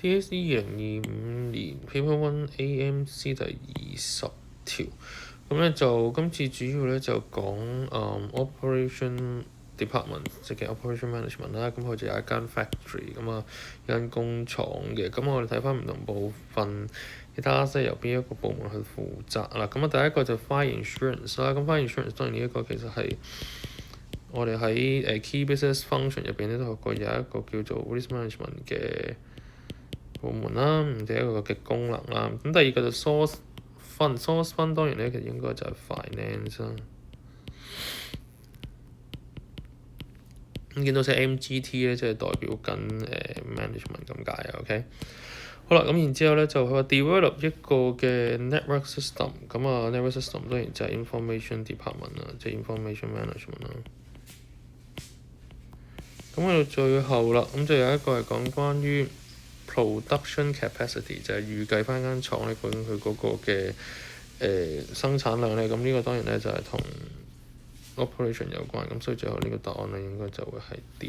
DSE 2025Paper 1 AMC 第20條，咁咧就今次主要咧就講Operation Department 即係 Operation Management 啦，咁佢就有一間 factory 咁啊，一間工廠嘅，咁我哋睇翻唔同部分其他即係由邊一個部門去負責啦。咁啊，第一個就 Fire Insurance 啦，咁 Fire Insurance 當然呢一個其實係我哋喺Key Business Function 入邊咧都學過有一個叫做 Risk Management 嘅部門啦，唔止一個嘅功能啦。咁第二個就 Source Fund 當然咧其實應該就係 Finance 啦。咁見到隻 MGT 咧，即係代表緊management 咁解啊。OK， 好啦，咁然之後咧就佢話 develop 一個嘅 network system， 咁啊 network system 當然就係 information department 啦，即係 information management 啦。咁去到最後啦，咁就有一個係講關於 production capacity， 就係預計翻間廠咧究竟佢嗰個嘅生產量咧，咁呢個當然咧就係同operation 有關，咁所以最後呢個答案咧應該就會係 D。